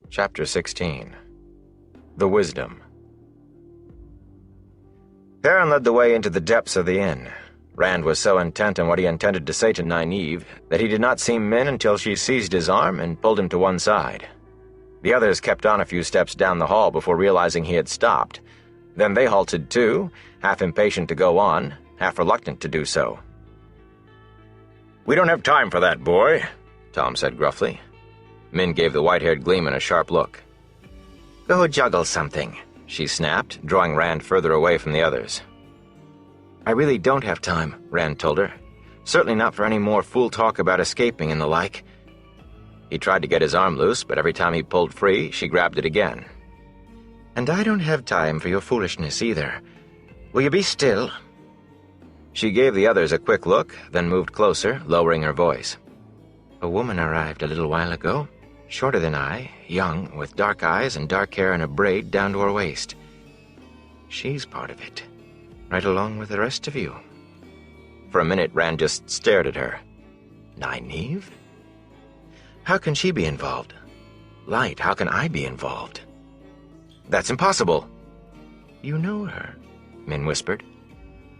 Chapter 16. The Wisdom. Perrin led the way into the depths of the inn. Rand was so intent on what he intended to say to Nynaeve that he did not see Min until she seized his arm and pulled him to one side. The others kept on a few steps down the hall before realizing he had stopped. Then they halted too, half impatient to go on, half reluctant to do so. "We don't have time for that, boy," Tom said gruffly. Min gave the white-haired gleeman a sharp look. "Go juggle something," she snapped, drawing Rand further away from the others. "I really don't have time," Rand told her. "Certainly not for any more fool talk about escaping and the like." He tried to get his arm loose, but every time he pulled free, she grabbed it again. "And I don't have time for your foolishness either. Will you be still?" She gave the others a quick look, then moved closer, lowering her voice. "A woman arrived a little while ago, shorter than I, young, with dark eyes and dark hair in a braid down to her waist. She's part of it, right along with the rest of you." For a minute, Rand just stared at her. Nynaeve? How can she be involved? Light, how can I be involved? "That's impossible." "You know her," Min whispered.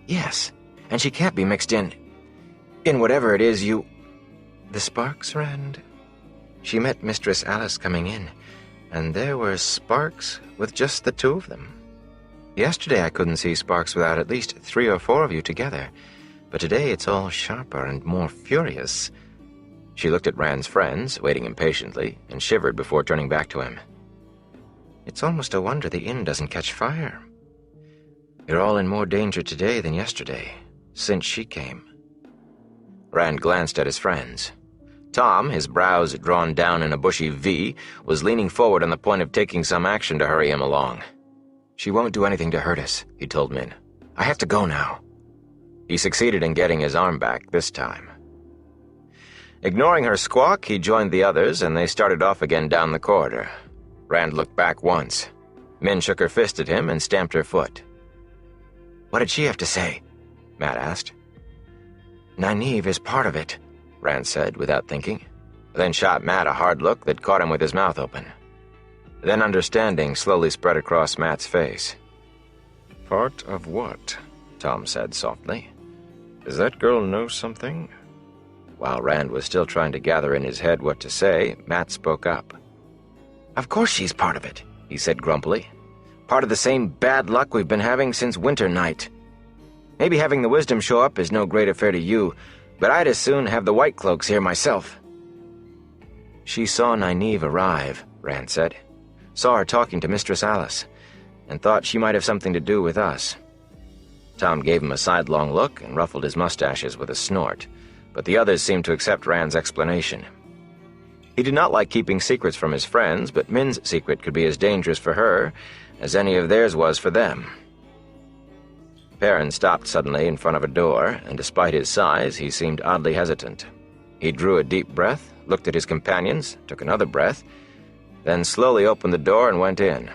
"Yes, and she can't be mixed in whatever it is you—" "The sparks, Rand? She met Mistress Alice coming in, and there were sparks with just the two of them. Yesterday I couldn't see sparks without at least 3 or 4 of you together, but today it's all sharper and more furious." She looked at Rand's friends, waiting impatiently, and shivered before turning back to him. "It's almost a wonder the inn doesn't catch fire. You're all in more danger today than yesterday, since she came." Rand glanced at his friends. Tom, his brows drawn down in a bushy V, was leaning forward on the point of taking some action to hurry him along. "She won't do anything to hurt us," he told Min. "I have to go now." He succeeded in getting his arm back this time. Ignoring her squawk, he joined the others, and they started off again down the corridor. Rand looked back once. Min shook her fist at him and stamped her foot. "What did she have to say?" Matt asked. "Nynaeve is part of it," Rand said without thinking, then shot Matt a hard look that caught him with his mouth open. Then understanding slowly spread across Matt's face. "Part of what?" Tom said softly. "Does that girl know something?" While Rand was still trying to gather in his head what to say, Matt spoke up. "Of course she's part of it," he said grumpily. "Part of the same bad luck we've been having since winter night. Maybe having the wisdom show up is no great affair to you, but I'd as soon have the White Cloaks here myself." "She saw Nynaeve arrive," Rand said. "Saw her talking to Mistress Alice, and thought she might have something to do with us." Tom gave him a sidelong look and ruffled his mustaches with a snort, but the others seemed to accept Rand's explanation. He did not like keeping secrets from his friends, but Min's secret could be as dangerous for her as any of theirs was for them. Perrin stopped suddenly in front of a door, and despite his size, he seemed oddly hesitant. He drew a deep breath, looked at his companions, took another breath, then slowly opened the door and went in.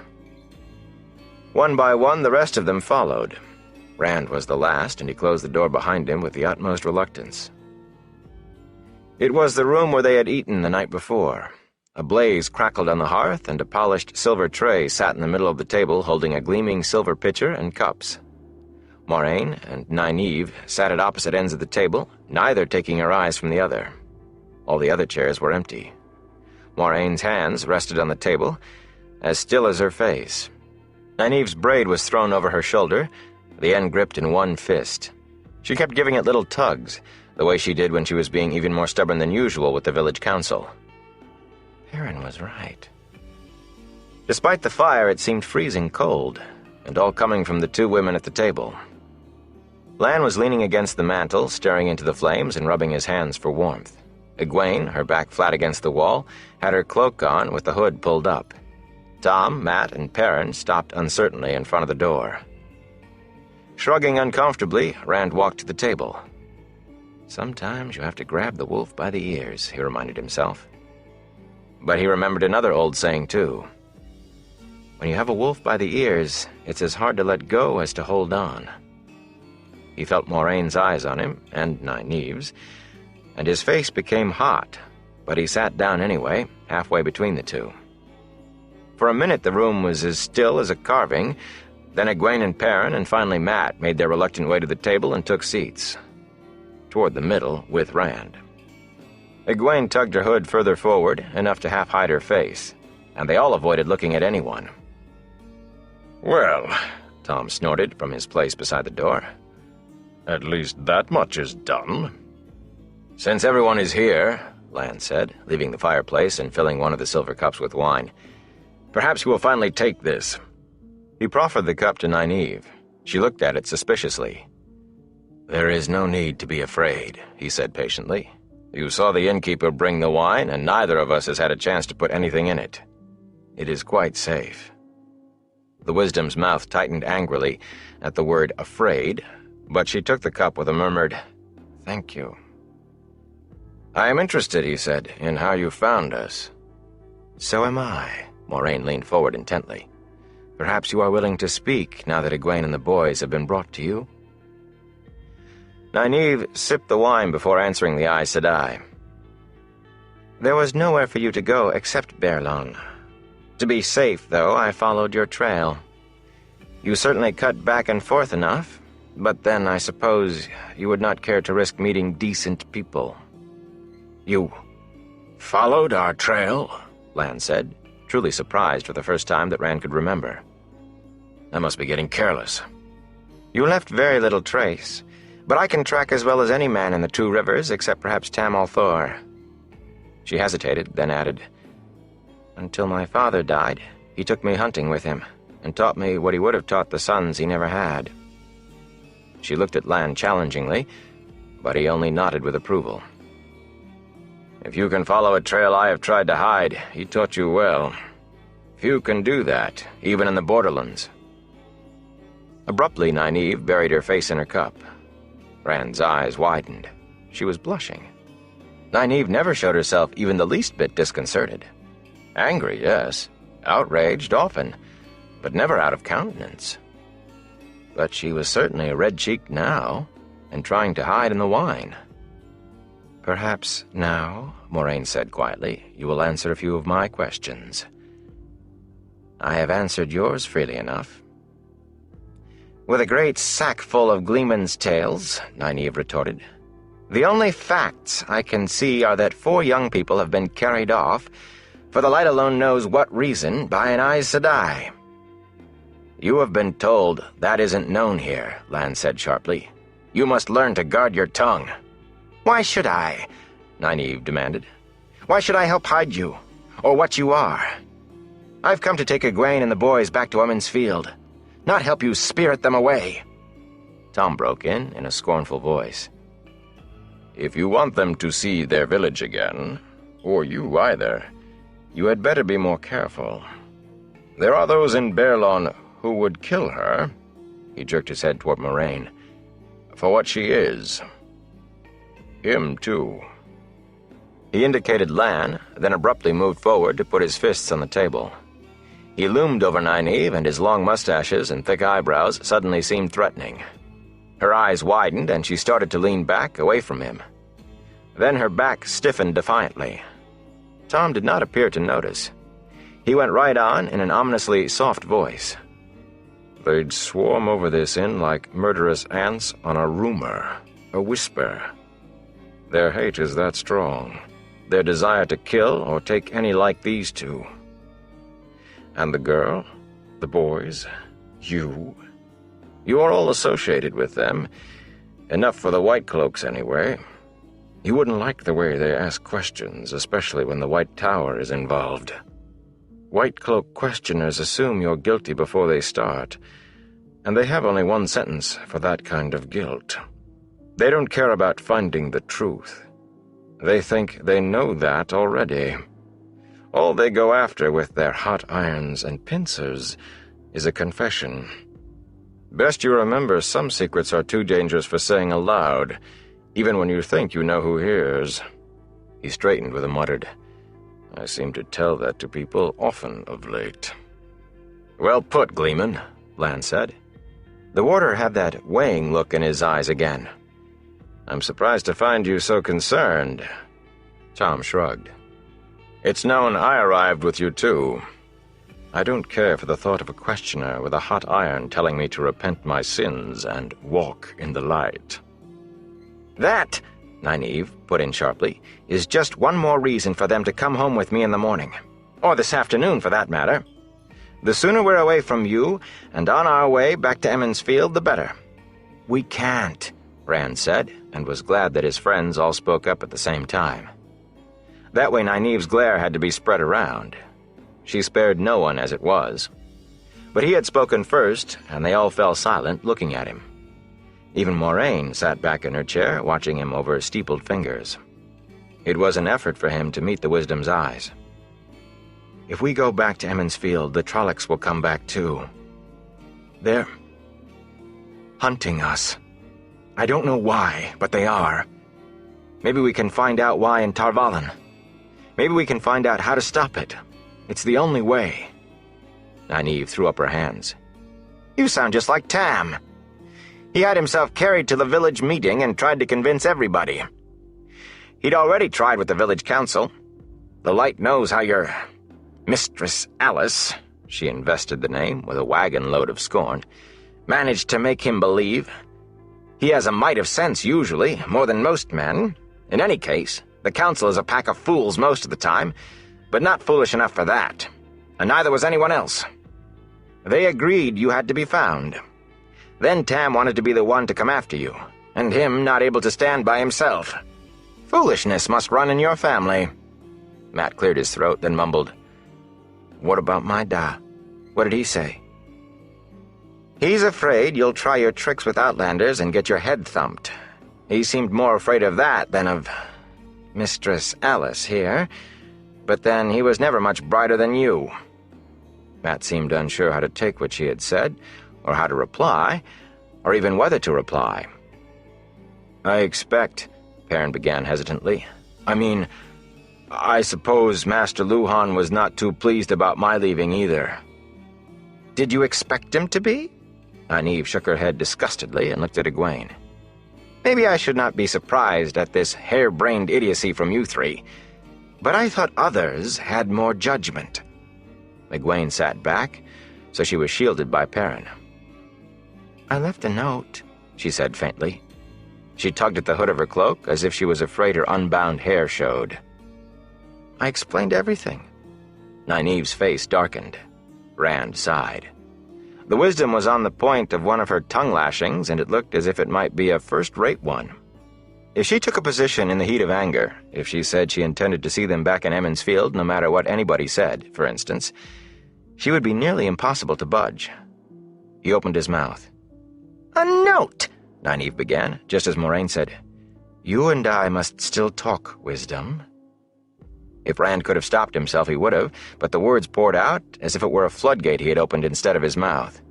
One by one, the rest of them followed. Rand was the last, and he closed the door behind him with the utmost reluctance. It was the room where they had eaten the night before. A blaze crackled on the hearth, and a polished silver tray sat in the middle of the table holding a gleaming silver pitcher and cups. Moiraine and Nynaeve sat at opposite ends of the table, neither taking her eyes from the other. All the other chairs were empty. Moraine's hands rested on the table, as still as her face. Nynaeve's braid was thrown over her shoulder, the end gripped in one fist. She kept giving it little tugs, the way she did when she was being even more stubborn than usual with the village council. Perrin was right. Despite the fire, it seemed freezing cold, and all coming from the 2 women at the table. Lan was leaning against the mantel, staring into the flames and rubbing his hands for warmth. Egwene, her back flat against the wall, had her cloak on with the hood pulled up. Tom, Matt, and Perrin stopped uncertainly in front of the door. Shrugging uncomfortably, Rand walked to the table. Sometimes you have to grab the wolf by the ears, he reminded himself. But he remembered another old saying, too. When you have a wolf by the ears, it's as hard to let go as to hold on. He felt Moraine's eyes on him, and Nynaeve's, and his face became hot, but he sat down anyway, halfway between the two. For a minute the room was as still as a carving. Then Egwene and Perrin, and finally Mat, made their reluctant way to the table and took seats. Toward the middle, with Rand. Egwene tugged her hood further forward, enough to half hide her face, and they all avoided looking at anyone. Well, Tom snorted from his place beside the door. At least that much is done. Since everyone is here, Lan said, leaving the fireplace and filling one of the silver cups with wine, perhaps you will finally take this. He proffered the cup to Nynaeve. She looked at it suspiciously. There is no need to be afraid, he said patiently. You saw the innkeeper bring the wine, and neither of us has had a chance to put anything in it. It is quite safe. The wisdom's mouth tightened angrily at the word afraid, but she took the cup with a murmured, "Thank you." "I am interested," he said, "in how you found us." "So am I." Moiraine leaned forward intently. "Perhaps you are willing to speak now that Egwene and the boys have been brought to you?" Nynaeve sipped the wine before answering the Aes Sedai. "There was nowhere for you to go except Baerlon. To be safe, though, I followed your trail. You certainly cut back and forth enough, but then I suppose you would not care to risk meeting decent people." You followed our trail? Lan said, truly surprised for the first time that Rand could remember. "I must be getting careless." "You left very little trace, but I can track as well as any man in the Two Rivers, except perhaps Tam Althor." She hesitated, then added, "Until my father died, he took me hunting with him, and taught me what he would have taught the sons he never had." She looked at Lan challengingly, but he only nodded with approval. "If you can follow a trail I have tried to hide, he taught you well. Few can do that, even in the borderlands." Abruptly, Nynaeve buried her face in her cup. Rand's eyes widened. She was blushing. Nynaeve never showed herself even the least bit disconcerted. Angry, yes. Outraged, often, but never out of countenance. But she was certainly red-cheeked now, and trying to hide in the wine. "Perhaps now," Moiraine said quietly, "you will answer a few of my questions." "I have answered yours freely enough." "With a great sack full of gleemen's tales," Nynaeve retorted. "The only facts I can see are that 4 young people have been carried off, for the light alone knows what reason, by an Aes Sedai." "You have been told that isn't known here," Lan said sharply. "You must learn to guard your tongue." "Why should I?" Nynaeve demanded. "Why should I help hide you, or what you are? I've come to take Egwene and the boys back to Emond's Field, not help you spirit them away." Tom broke in a scornful voice. "If you want them to see their village again, or you either, you had better be more careful. There are those in Baerlon who would kill her," he jerked his head toward Moiraine, "for what she is. Him, too." He indicated Lan, then abruptly moved forward to put his fists on the table. He loomed over Nynaeve, and his long mustaches and thick eyebrows suddenly seemed threatening. Her eyes widened, and she started to lean back, away from him. Then her back stiffened defiantly. Tom did not appear to notice. He went right on in an ominously soft voice. "They'd swarm over this inn like murderous ants on a rumor, a whisper. Their hate is that strong, their desire to kill or take any like these two. And the girl, the boys, you are all associated with them, enough for the White Cloaks anyway. You wouldn't like the way they ask questions, especially when the White Tower is involved. White Cloak questioners assume you're guilty before they start, and they have only one sentence for that kind of guilt. They don't care about finding the truth. They think they know that already. All they go after with their hot irons and pincers is a confession. Best you remember, some secrets are too dangerous for saying aloud, even when you think you know who hears." He straightened with a muttered, "I seem to tell that to people often of late." "Well put, Gleeman," Lan said. The warder had that weighing look in his eyes again. "I'm surprised to find you so concerned." Tom shrugged. "It's known I arrived with you, too. I don't care for the thought of a questioner with a hot iron telling me to repent my sins and walk in the light." "That," Nynaeve put in sharply, "is just one more reason for them to come home with me in the morning. Or this afternoon, for that matter. The sooner we're away from you and on our way back to Emond's Field, the better." "We can't," Rand said, and was glad that his friends all spoke up at the same time. That way Nynaeve's glare had to be spread around. She spared no one as it was. But he had spoken first, and they all fell silent, looking at him. Even Moiraine sat back in her chair, watching him over steepled fingers. It was an effort for him to meet the Wisdom's eyes. "If we go back to Emond's Field, the Trollocs will come back too. They're hunting us. I don't know why, but they are. Maybe we can find out why in Tar Valon. Maybe we can find out how to stop it. It's the only way." Nynaeve threw up her hands. "You sound just like Tam. He had himself carried to the village meeting and tried to convince everybody. He'd already tried with the village council. The Light knows how your Mistress Alice," she invested the name with a wagon load of scorn, "managed to make him believe. He has a mite of sense usually, more than most men. In any case, the council is a pack of fools most of the time, but not foolish enough for that, and neither was anyone else. They agreed you had to be found. Then Tam wanted to be the one to come after you, and him not able to stand by himself. Foolishness must run in your family." Matt cleared his throat, then mumbled, "What about my da? What did he say?" "He's afraid you'll try your tricks with Outlanders and get your head thumped. He seemed more afraid of that than of Mistress Alice here, but then he was never much brighter than you." Matt seemed unsure how to take what she had said, or how to reply, or even whether to reply. "I expect," Perrin began hesitantly. I suppose Master Luhan was not too pleased about my leaving either." "Did you expect him to be?" Nynaeve shook her head disgustedly and looked at Egwene. "Maybe I should not be surprised at this hair-brained idiocy from you three, but I thought others had more judgment." Egwene sat back, so she was shielded by Perrin. "I left a note," she said faintly. She tugged at the hood of her cloak as if she was afraid her unbound hair showed. "I explained everything." Nynaeve's face darkened. Rand sighed. The Wisdom was on the point of one of her tongue lashings, and it looked as if it might be a first-rate one. If she took a position in the heat of anger, if she said she intended to see them back in Emond's Field no matter what anybody said, for instance, she would be nearly impossible to budge. He opened his mouth. "A note!" Nynaeve began, just as Moiraine said, "You and I must still talk, Wisdom." If Rand could have stopped himself, he would have, but the words poured out as if it were a floodgate he had opened instead of his mouth.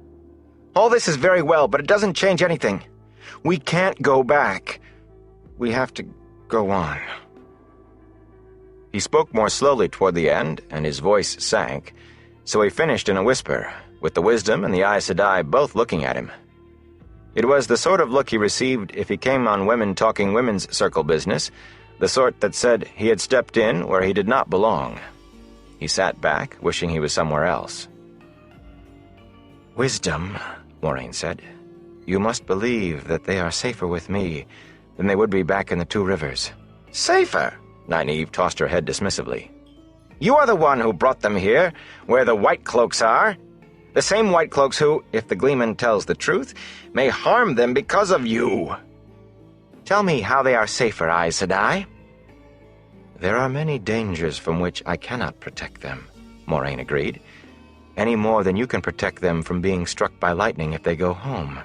"All this is very well, but it doesn't change anything. We can't go back. We have to go on." He spoke more slowly toward the end, and his voice sank, so he finished in a whisper, with the Wisdom and the Aes Sedai both looking at him. It was the sort of look he received if he came on women talking women's circle business, the sort that said he had stepped in where he did not belong. He sat back, wishing he was somewhere else. "Wisdom," Moiraine said, "you must believe that they are safer with me than they would be back in the Two Rivers." "Safer?" Nynaeve tossed her head dismissively. "You are the one who brought them here, where the White Cloaks are. The same White Cloaks who, if the Gleeman tells the truth, may harm them because of you. Tell me how they are safer, Aes Sedai." "There are many dangers from which I cannot protect them," Moiraine agreed, "any more than you can protect them from being struck by lightning if they go home.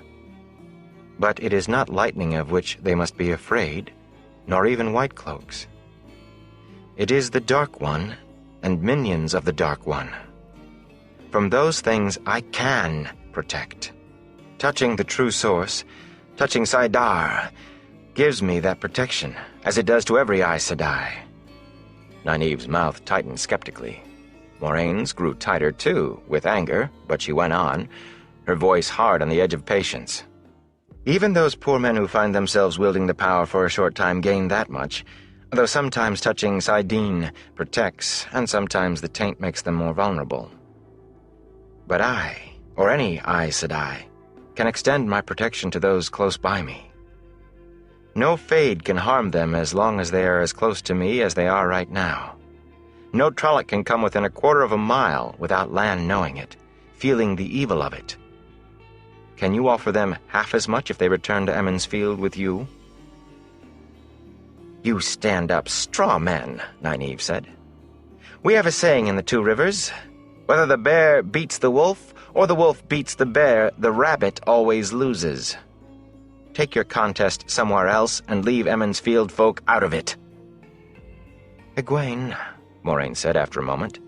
But it is not lightning of which they must be afraid, nor even White Cloaks. It is the Dark One and minions of the Dark One. From those things I can protect. Touching the true source, touching Saidar, gives me that protection, as it does to every Aes Sedai." Nynaeve's mouth tightened skeptically. Moraine's grew tighter too, with anger, but she went on, her voice hard on the edge of patience. "Even those poor men who find themselves wielding the power for a short time gain that much, though sometimes touching Saidin protects, and sometimes the taint makes them more vulnerable. But I, or any Aes Sedai, can extend my protection to those close by me. No Fade can harm them as long as they are as close to me as they are right now. No Trolloc can come within a quarter of a mile without Lan knowing it, feeling the evil of it. Can you offer them half as much if they return to Emond's Field with you?" "You stand-up straw men," Nynaeve said. "We have a saying in the Two Rivers. Whether the bear beats the wolf or the wolf beats the bear, the rabbit always loses. Take your contest somewhere else and leave Emond's Field folk out of it." "Egwene," Moiraine said after a moment,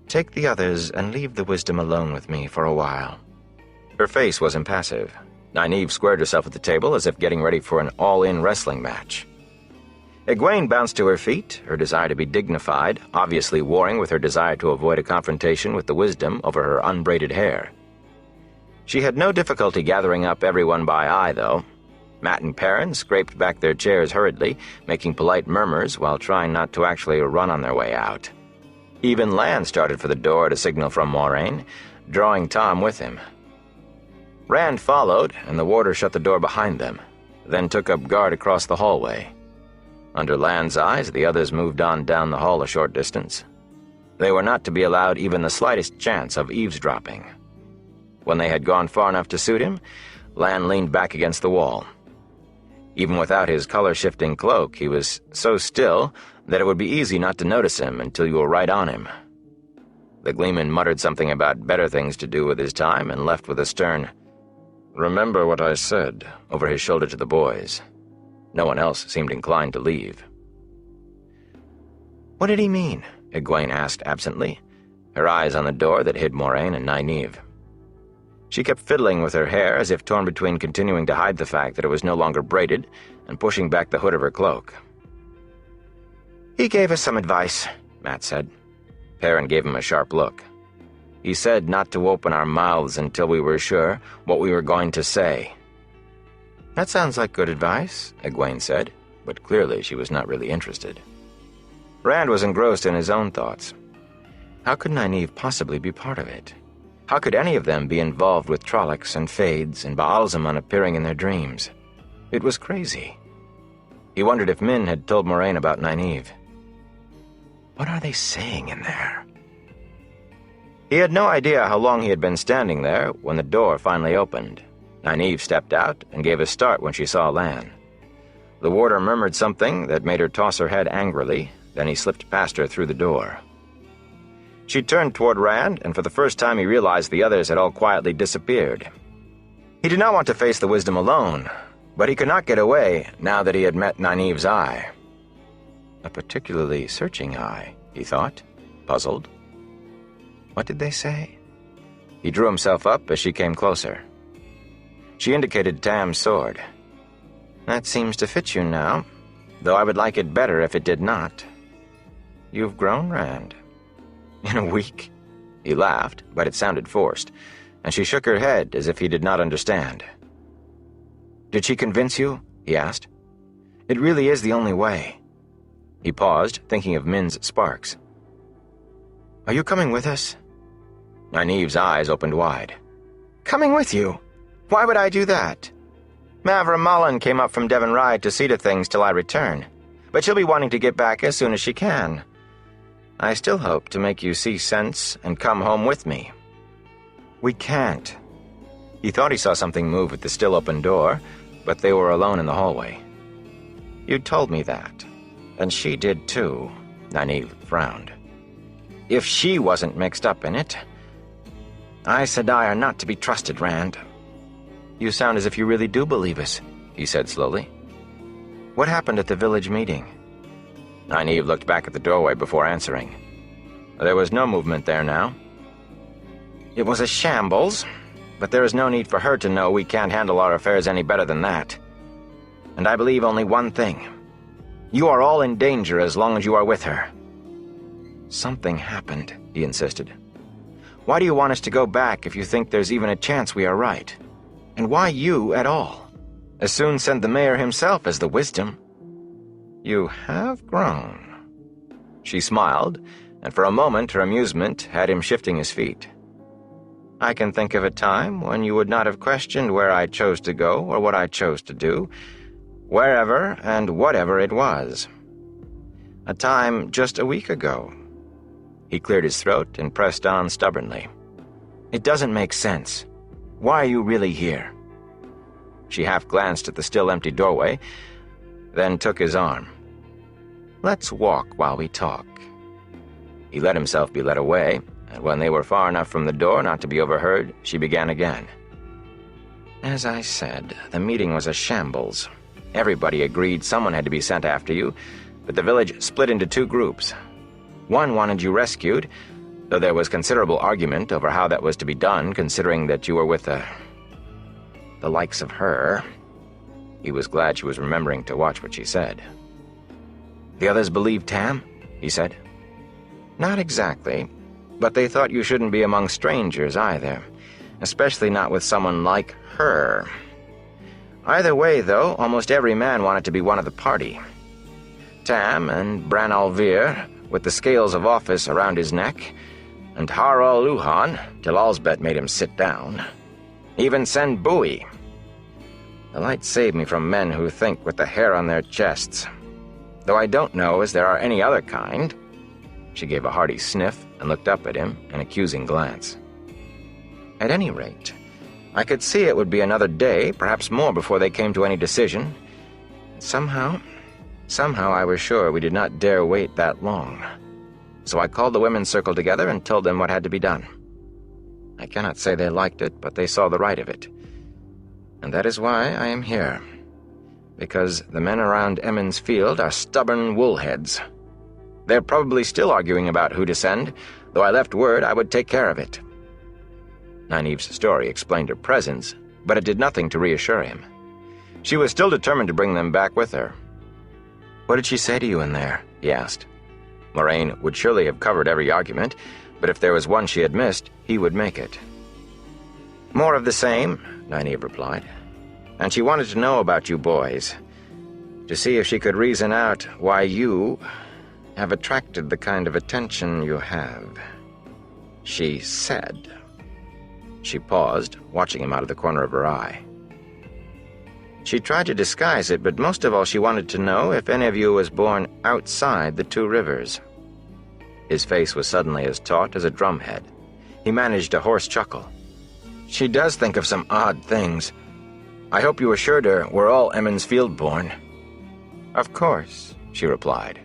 "take the others and leave the wisdom alone with me for a while." Her face was impassive. Nynaeve squared herself at the table as if getting ready for an all-in wrestling match. Egwene bounced to her feet, her desire to be dignified, obviously warring with her desire to avoid a confrontation with the wisdom over her unbraided hair. She had no difficulty gathering up everyone by eye, though. Mat and Perrin scraped back their chairs hurriedly, making polite murmurs while trying not to actually run on their way out. Even Lan started for the door at a signal from Moiraine, drawing Tom with him. Rand followed, and the warder shut the door behind them, then took up guard across the hallway. Under Lan's eyes, the others moved on down the hall a short distance. They were not to be allowed even the slightest chance of eavesdropping. When they had gone far enough to suit him, Lan leaned back against the wall. Even without his color-shifting cloak, he was so still that it would be easy not to notice him until you were right on him. The Gleeman muttered something about better things to do with his time and left with a stern, "Remember what I said," over his shoulder to the boys. No one else seemed inclined to leave. "What did he mean?" Egwene asked absently, her eyes on the door that hid Moiraine and Nynaeve. She kept fiddling with her hair as if torn between continuing to hide the fact that it was no longer braided and pushing back the hood of her cloak. "He gave us some advice," Mat said. Perrin gave him a sharp look. "He said not to open our mouths until we were sure what we were going to say." "That sounds like good advice," Egwene said, but clearly she was not really interested. Rand was engrossed in his own thoughts. How could Nynaeve possibly be part of it? How could any of them be involved with Trollocs and Fades and Baalzamon appearing in their dreams? It was crazy. He wondered if Min had told Moiraine about Nynaeve. What are they saying in there? He had no idea how long he had been standing there when the door finally opened. Nynaeve stepped out and gave a start when she saw Lan. The warder murmured something that made her toss her head angrily, then he slipped past her through the door. She turned toward Rand, and for the first time he realized the others had all quietly disappeared. He did not want to face the wisdom alone, but he could not get away now that he had met Nynaeve's eye. A particularly searching eye, he thought, puzzled. What did they say? He drew himself up as she came closer. She indicated Tam's sword. "That seems to fit you now, though I would like it better if it did not. You've grown, Rand." "In a week?" He laughed, but it sounded forced, and she shook her head as if he did not understand. "Did she convince you?" he asked. "It really is the only way." He paused, thinking of Min's sparks. "Are you coming with us?" Nynaeve's eyes opened wide. "Coming with you? Why would I do that? Mavra Malin came up from Devon Ride to see to things till I return, but she'll be wanting to get back as soon as she can. I still hope to make you see sense and come home with me." "We can't." He thought he saw something move at the still open door, but they were alone in the hallway. "You told me that, and she did too," Nynaeve frowned. "If she wasn't mixed up in it. Aes Sedai are not to be trusted, Rand." "You sound as if you really do believe us," he said slowly. "What happened at the village meeting?" Nynaeve looked back at the doorway before answering. There was no movement there now. "It was a shambles, but there is no need for her to know we can't handle our affairs any better than that. And I believe only one thing. You are all in danger as long as you are with her." "Something happened," he insisted. "Why do you want us to go back if you think there's even a chance we are right? And why you at all? As soon send the mayor himself as the wisdom." "You have grown." She smiled, and for a moment her amusement had him shifting his feet. I can think of a time when you would not have questioned where I chose to go or what I chose to do, wherever and whatever it was. A time just a week ago." He cleared his throat and pressed on stubbornly. "It doesn't make sense. Why are you really here?" She half glanced at the still empty doorway, then took his arm. "Let's walk while we talk." He let himself be led away, and when they were far enough from the door not to be overheard, she began again. "As I said, the meeting was a shambles. Everybody agreed someone had to be sent after you, but the village split into two groups. One wanted you rescued, though there was considerable argument over how that was to be done, considering that you were with the likes of her." He was glad she was remembering to watch what she said. "The others believed Tam?" he said. "Not exactly, but they thought you shouldn't be among strangers either, especially not with someone like her. Either way, though, almost every man wanted to be one of the party. Tam and Bran Alvir, with the scales of office around his neck, and Harald Luhan, till Alsbet made him sit down. Even Sen Bui. The light saved me from men who think with the hair on their chests. Though I don't know as there are any other kind." She gave a hearty sniff and looked up at him, an accusing glance. "At any rate, I could see it would be another day, perhaps more, before they came to any decision. Somehow I was sure we did not dare wait that long. So I called the women's circle together and told them what had to be done. I cannot say they liked it, but they saw the right of it. And that is why I am here. Because the men around Emond's Field are stubborn woolheads. They're probably still arguing about who to send, though I left word I would take care of it." Nynaeve's story explained her presence, but it did nothing to reassure him. She was still determined to bring them back with her. "What did she say to you in there?" he asked. Moiraine would surely have covered every argument, but if there was one she had missed, he would make it. "More of the same," Nynaeve replied. "And she wanted to know about you boys, to see if she could reason out why you have attracted the kind of attention you have. She said." She paused, watching him out of the corner of her eye. "She tried to disguise it, but most of all she wanted to know if any of you was born outside the two rivers." His face was suddenly as taut as a drumhead. He managed a hoarse chuckle. "She does think of some odd things. I hope you assured her we're all Emond's Field born." "Of course," she replied.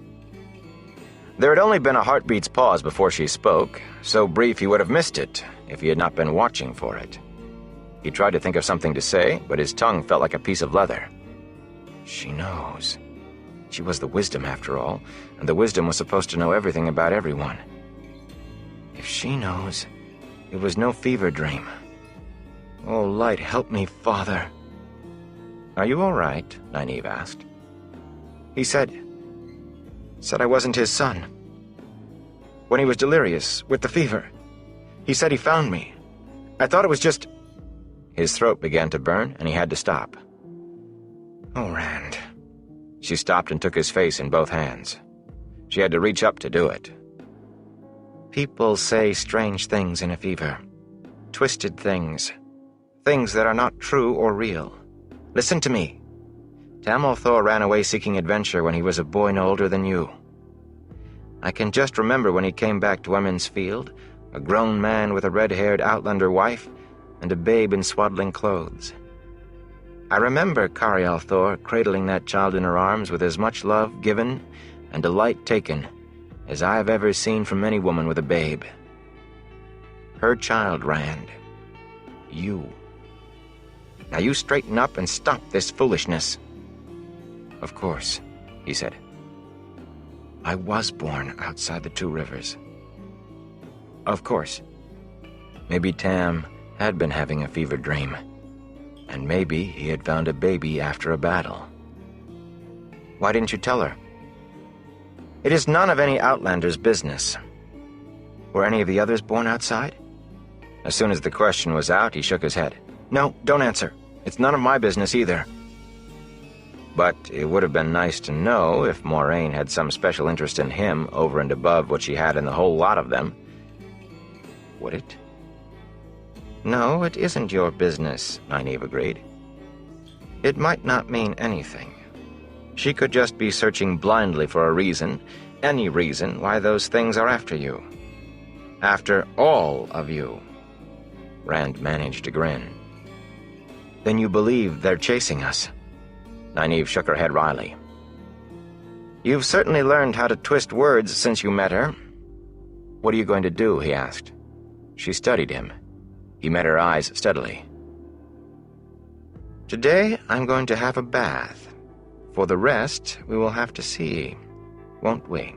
There had only been a heartbeat's pause before she spoke, so brief he would have missed it if he had not been watching for it. He tried to think of something to say, but his tongue felt like a piece of leather. She knows. She was the wisdom, after all, and the wisdom was supposed to know everything about everyone. If she knows, it was no fever dream. "Oh, light, help me, Father." "Are you all right?" Nynaeve asked. He said I wasn't his son. When he was delirious, with the fever. He said he found me. I thought it was just—" His throat began to burn, and he had to stop. "Oh, Rand." She stopped and took his face in both hands. She had to reach up to do it. "People say strange things in a fever. Twisted things. Things that are not true or real. Listen to me. Tam Thor ran away seeking adventure when he was a boy no older than you. I can just remember when he came back to Emond's Field, a grown man with a red-haired outlander wife and a babe in swaddling clothes. I remember Carial Thor cradling that child in her arms with as much love given and delight taken as I have ever seen from any woman with a babe. Her child, Rand. You. Now you straighten up and stop this foolishness." "Of course," he said. "I was born outside the two rivers." "Of course. Maybe Tam had been having a fever dream, and maybe he had found a baby after a battle." "Why didn't you tell her?" "It is none of any outlander's business." "Were any of the others born outside?" As soon as the question was out, he shook his head. "No, don't answer. It's none of my business either." But it would have been nice to know if Moiraine had some special interest in him over and above what she had in the whole lot of them. Would it? No, it isn't your business, Nynaeve agreed. It might not mean anything. She could just be searching blindly for a reason, any reason why those things are after you. After all of you. Rand managed to grin. Then you believe they're chasing us? Nynaeve shook her head wryly. You've certainly learned how to twist words since you met her. What are you going to do? He asked. She studied him. He met her eyes steadily. Today I'm going to have a bath. For the rest, we will have to see, won't we?